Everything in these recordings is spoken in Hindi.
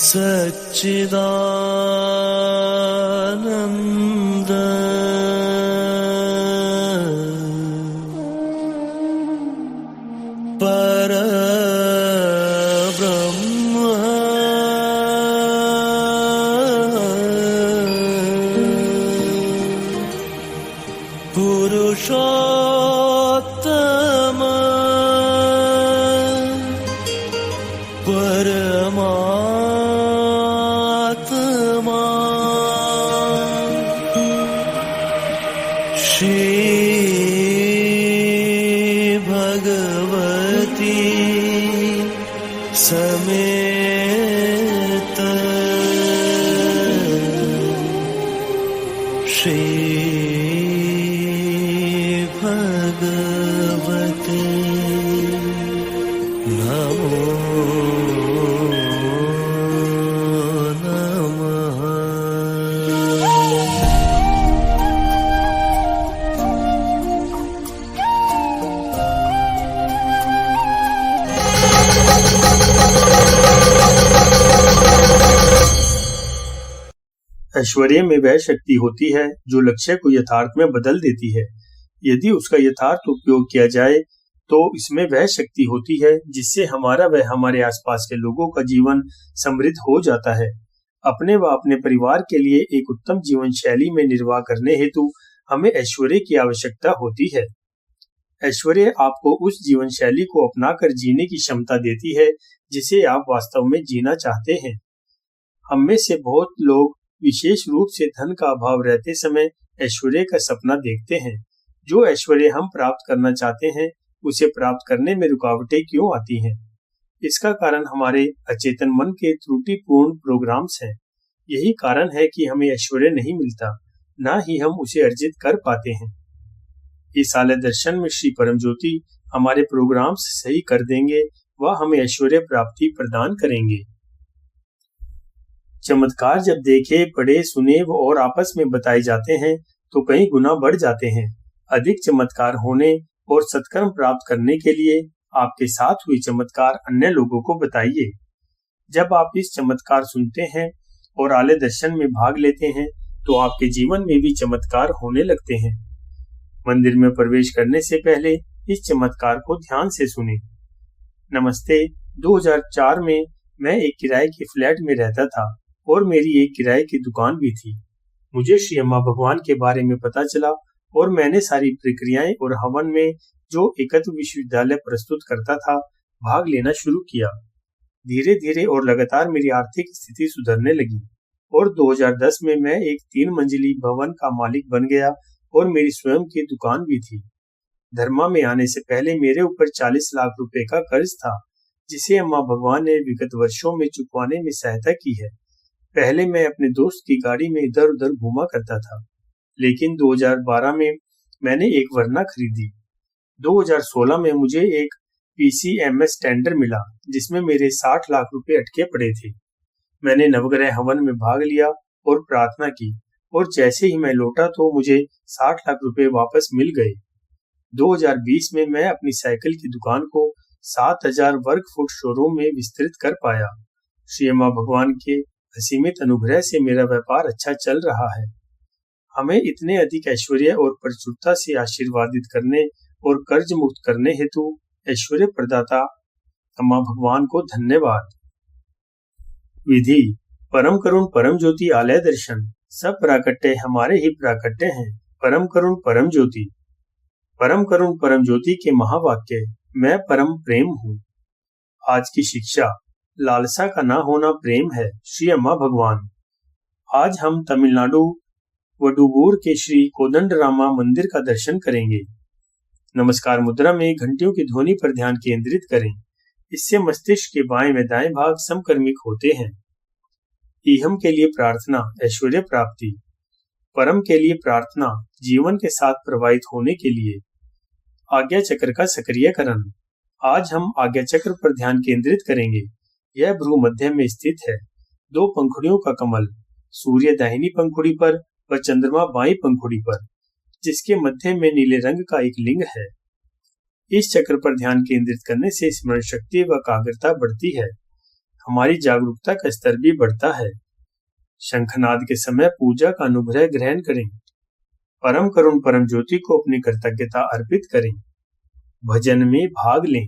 सच्चिदानन्द परब्रह्म पुरुषोत्तम परमात्मा श्री भगवती समेत श्री भगवते नमो नमः। ऐश्वर्य में वह शक्ति होती है जो लक्ष्य को यथार्थ में बदल देती है। यदि उसका यथार्थ उपयोग किया जाए तो इसमें वह शक्ति होती है जिससे हमारा व हमारे आसपास के लोगों का जीवन समृद्ध हो जाता है। अपने व अपने परिवार के लिए एक उत्तम जीवन शैली में निर्वाह करने हेतु हमें ऐश्वर्य की आवश्यकता होती है। ऐश्वर्य आपको उस जीवन शैली को अपनाकर जीने की क्षमता देती है जिसे आप वास्तव में जीना चाहते हैं। हम में से बहुत लोग विशेष रूप से धन का अभाव रहते समय ऐश्वर्य का सपना देखते हैं। जो ऐश्वर्य हम प्राप्त करना चाहते हैं उसे प्राप्त करने में रुकावटें क्यों आती हैं? इसका कारण हमारे अचेतन मन के त्रुटिपूर्ण प्रोग्राम्स हैं। यही कारण है कि हमें ऐश्वर्य नहीं मिलता, ना ही हम उसे अर्जित कर पाते हैं। इस आलय दर्शन में श्री परम ज्योति हमारे प्रोग्राम्स सही कर देंगे व हमें ऐश्वर्य प्राप्ति प्रदान करेंगे। चमत्कार जब देखे, पढ़े, सुने और आपस में बताए जाते हैं तो कई गुना बढ़ जाते हैं। अधिक चमत्कार होने और सत्कर्म प्राप्त करने के लिए आपके साथ हुई चमत्कार अन्य लोगों को बताइए। जब आप इस चमत्कार सुनते हैं और आलय दर्शन में भाग लेते हैं तो आपके जीवन में भी चमत्कार होने लगते हैं। मंदिर में प्रवेश करने से पहले इस चमत्कार को ध्यान से सुने। नमस्ते। 2004 में मैं एक किराए के फ्लैट में रहता था और मेरी एक किराए की दुकान भी थी। मुझे श्री अम्मा भगवान के बारे में पता चला और मैंने सारी प्रक्रियाएं और हवन में जो एकत्व विश्वविद्यालय प्रस्तुत करता था भाग लेना शुरू किया। धीरे धीरे और लगातार मेरी आर्थिक स्थिति सुधरने लगी और 2010 में मैं एक 3 मंजिली भवन का मालिक बन गया और मेरी स्वयं की दुकान भी थी। धर्मा में आने से पहले मेरे ऊपर 40 लाख रुपए का कर्ज था जिसे अम्मा भगवान ने विगत वर्षों में चुकवाने में सहायता की है। पहले मैं अपने दोस्त की गाड़ी में इधर उधर घूमा करता था, लेकिन 2012 में मैंने एक वर्ना खरीदी। 2016 में मुझे एक PCMS टेंडर मिला जिसमें मेरे 60 लाख रुपए अटके पड़े थे। मैंने नवग्रह हवन में भाग लिया और प्रार्थना की और जैसे ही मैं लौटा तो मुझे 60 लाख रुपए वापस मिल गए। 2020 में मैं अपनी साइकिल की दुकान को 7000 वर्ग फुट शोरूम में विस्तृत कर पाया। श्री अम्मा भगवान के असीमित अनुग्रह से मेरा व्यापार अच्छा चल रहा है। हमें इतने अधिक ऐश्वर्य और प्रचुरता से आशीर्वादित करने और कर्ज मुक्त करने हेतु ऐश्वर्य प्रदाता अम्मा भगवान को धन्यवाद। विधि। परम करुण परम ज्योति आलय दर्शन। सब प्राकट्य हमारे ही प्राकट्य हैं। परम करुण परम ज्योति। परम करुण परम ज्योति के महावाक्य, मैं परम प्रेम हूँ। आज की शिक्षा, लालसा का ना होना प्रेम है। श्री अम्मा भगवान। आज हम तमिलनाडु वडुवूर के श्री कोदंडरामा मंदिर का दर्शन करेंगे। नमस्कार मुद्रा में घंटियों की ध्वनि पर ध्यान केंद्रित करें। इससे मस्तिष्क के बाएं व दाएं भाग समक्रमिक होते हैं। इहम के लिए प्रार्थना, ऐश्वर्य प्राप्ति। परम के लिए प्रार्थना, जीवन के साथ प्रवाहित होने के लिए। आज्ञा चक्र का सक्रियकरण। आज हम आज्ञा चक्र पर ध्यान केंद्रित करेंगे। यह भ्रू मध्य में स्थित है। 2 पंखुड़ियों का कमल, सूर्य दाहिनी पंखुड़ी पर व चंद्रमा बाईं पंखुड़ी पर, जिसके मध्य में नीले रंग का एक लिंग है। इस चक्र पर ध्यान केंद्रित करने से स्मरण शक्ति व एकाग्रता बढ़ती है। हमारी जागरूकता का स्तर भी बढ़ता है। शंखनाद के समय पूजा का अनुग्रह ग्रहण करें। परम करुण परम ज्योति को अपनी कृतज्ञता अर्पित करें। भजन में भाग लें।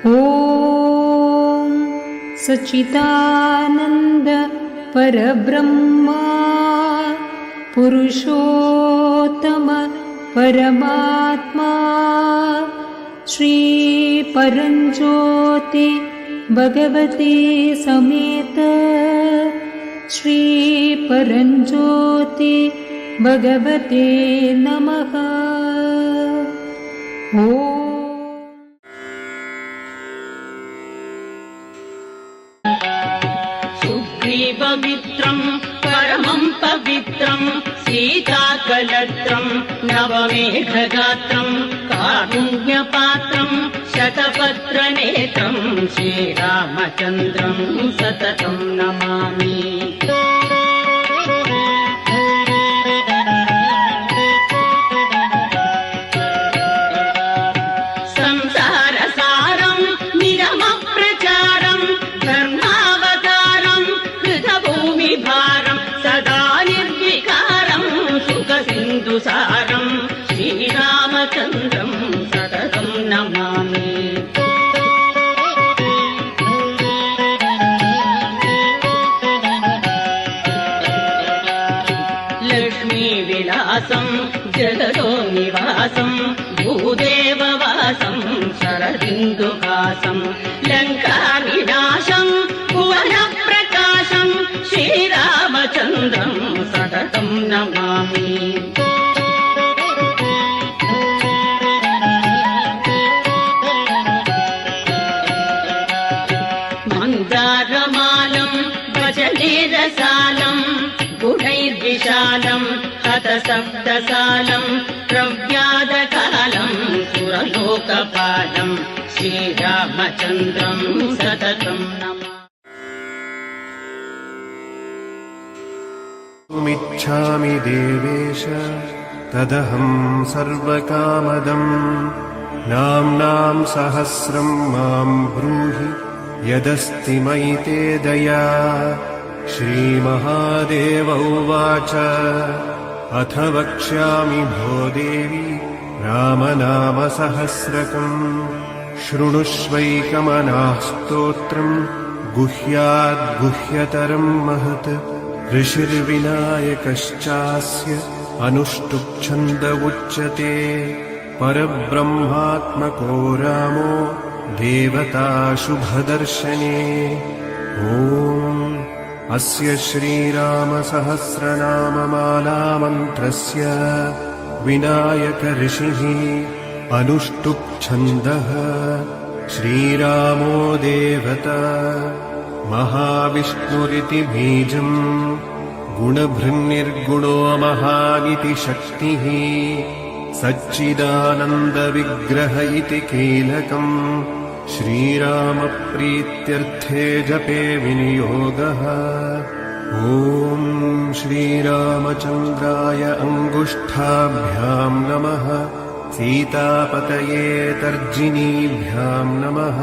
ॐ सच्चिदानन्द परब्रह्मा पुरुषोत्तम परमात्मा श्री परंज्योति भगवती समेत श्री परंज्योति भगवते नमः। ॐ पवित्रं परमं पवित्रं सीताकलत्रं नवमेघगात्रं कारुण्यपात्रं शतपत्रनेत्रं श्रीरामचन्द्रं सततं नमामि। संसारसारं निरमप्रचारं धर्मावतारं कृतभूमिभारं सदा निर्विकारं सुखसिन्धुसारं श्रीरामचन्द्रं सततं नमामि। लक्ष्मीविलासं जगतो निवासं भूदेववासं शरदिन्दुकासं लङ्काविनाशं भुवनप्रकाशं श्रीरामचन्द्रं सततं नमामि। मन्दारमालं भजनेरसालं गुणैर्विशालं हतसप्तसालं प्रव्यादकालं सुरलोकपालं श्रीरामचन्द्रं सततं मिच्छामि देवेश तदहं सर्वकामदम् नाम्नां सहस्रं मां ब्रूहि यदस्ति मयि ते दया। श्रीमहादेव उवाच अथ वक्ष्यामि भो देवी रामनामसहस्रकम् शृणुष्वैकमनाः स्तोत्रम् गुह्याद्गुह्यतरम् महत् ऋषिर्विनायकश्चास्य अनुष्टुप्छन्द उच्यते परब्रह्मात्मको रामो देवता शुभदर्शने। ॐ अस्य श्रीरामसहस्रनाममालामन्त्रस्य विनायक ऋषिः अनुष्टुप्छन्दः श्रीरामो देवता महाविष्णुरिति बीजम् गुणभृन्निर्गुणो महानिति शक्तिः सच्चिदानन्दविग्रह इति कीलकम् श्रीरामप्रीत्यर्थे जपे विनियोगः। ॐ श्रीरामचन्द्राय अङ्गुष्ठाभ्यां नमः सीतापतये तर्जिनीभ्यां नमः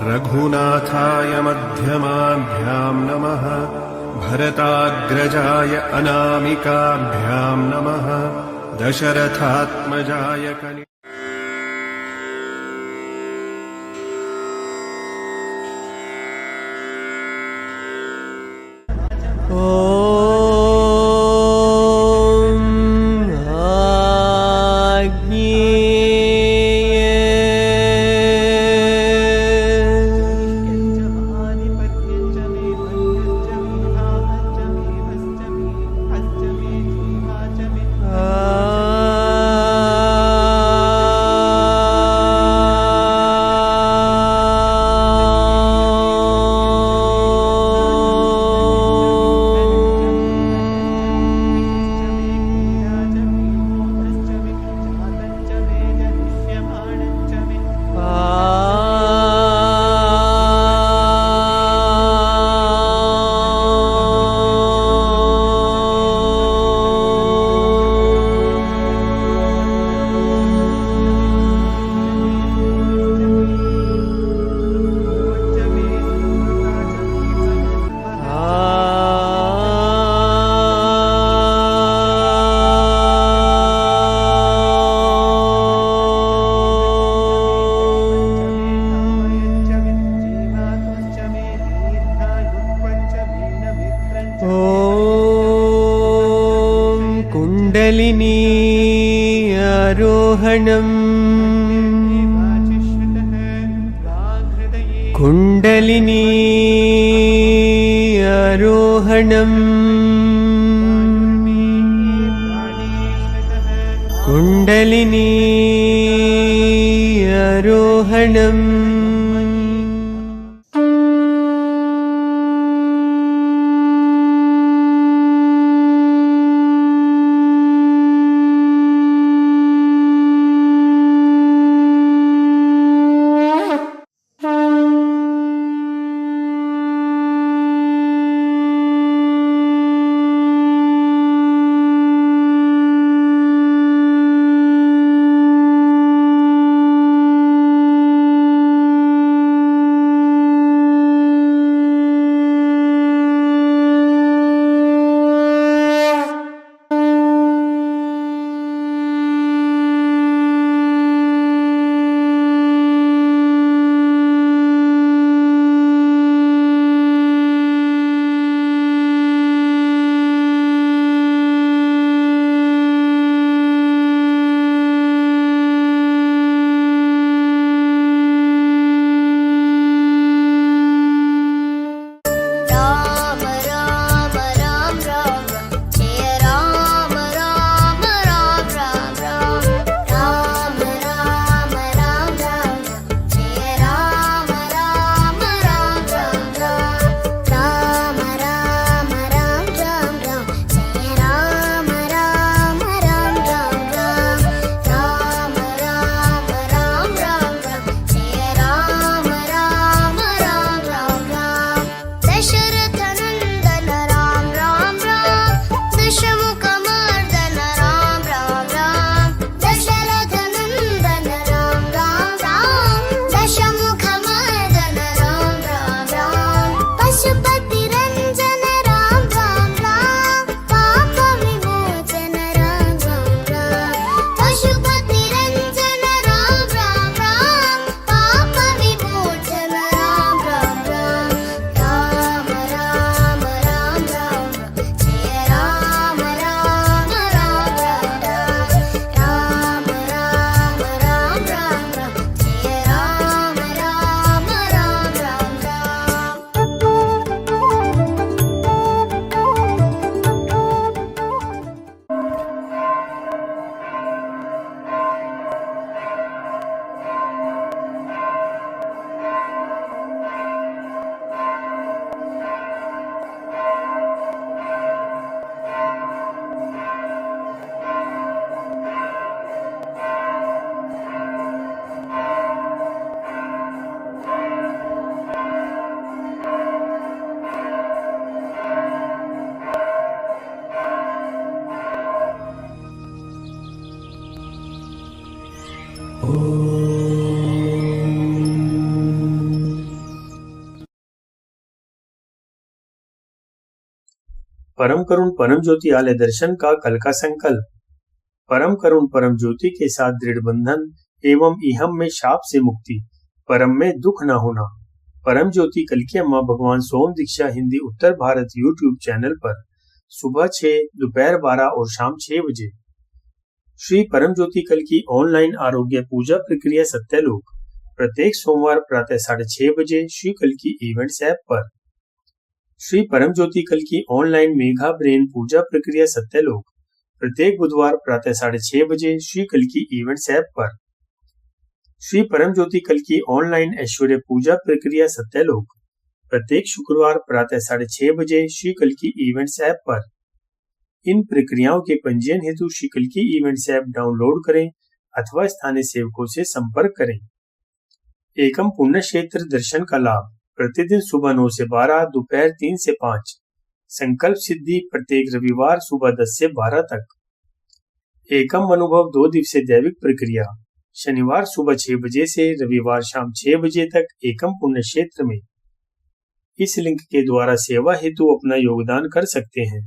रघुनाथाय मध्यमाभ्यां नमः भरताग्रजाय अनामिकाभ्यां नमः दशरथात्मजाय कनि ॐ कुण्डलिनी आरोहणम् कुण्डलिनी आरोहणम् कुण्डलिनी आरोहणम् परम करुण परम ज्योति आलय दर्शन का कल का संकल्प। परम करुण परम ज्योति के साथ दृढ़ बंधन एवं इहम में शाप से मुक्ति, परम में दुख न होना। परम ज्योति कल की अम्मा भगवान सोम दीक्षा हिंदी उत्तर भारत यूट्यूब चैनल पर सुबह 6, दोपहर 12 और शाम 6 बजे। श्री परम ज्योति कल की ऑनलाइन आरोग्य पूजा प्रक्रिया सत्यलोक प्रत्येक सोमवार प्रातः 6:30 बजे श्री कल की इवेंट्स ऐप पर। श्री परम ज्योति कल की ऑनलाइन मेघा ब्रेन पूजा प्रक्रिया सत्यलोक प्रत्येक बुधवार प्रातः 6:30 बजे श्री कल की इवेंट्स ऐप पर। श्री परम ज्योति कल की ऑनलाइन ऐश्वर्य पूजा प्रक्रिया सत्यलोक प्रत्येक शुक्रवार प्रातः 6:30 बजे श्री कल की इवेंट्स ऐप पर। इन प्रक्रियाओं के पंजीयन हेतु श्री कल की इवेंट्स ऐप डाउनलोड करें अथवा स्थानीय सेवकों से संपर्क करें। एकम पुण्य क्षेत्र दर्शन का लाभ प्रतिदिन सुबह 9 से 12, दोपहर 3 से 5। संकल्प सिद्धि प्रत्येक रविवार सुबह 10 से 12 तक। एकम अनुभव 2 दिवसीय दैविक प्रक्रिया शनिवार सुबह 6 बजे से रविवार शाम 6 बजे तक एकम पुण्य क्षेत्र में। इस लिंक के द्वारा सेवा हेतु अपना योगदान कर सकते हैं।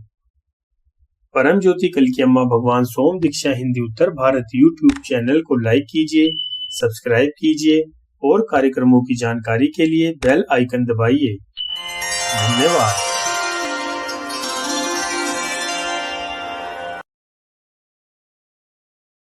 परम ज्योति कल की अम्मा भगवान सोम दीक्षा हिंदी उत्तर भारत यूट्यूब चैनल को लाइक कीजिए, सब्सक्राइब कीजिए और कार्यक्रमों की जानकारी के लिए बेल आइकन दबाइए। धन्यवाद।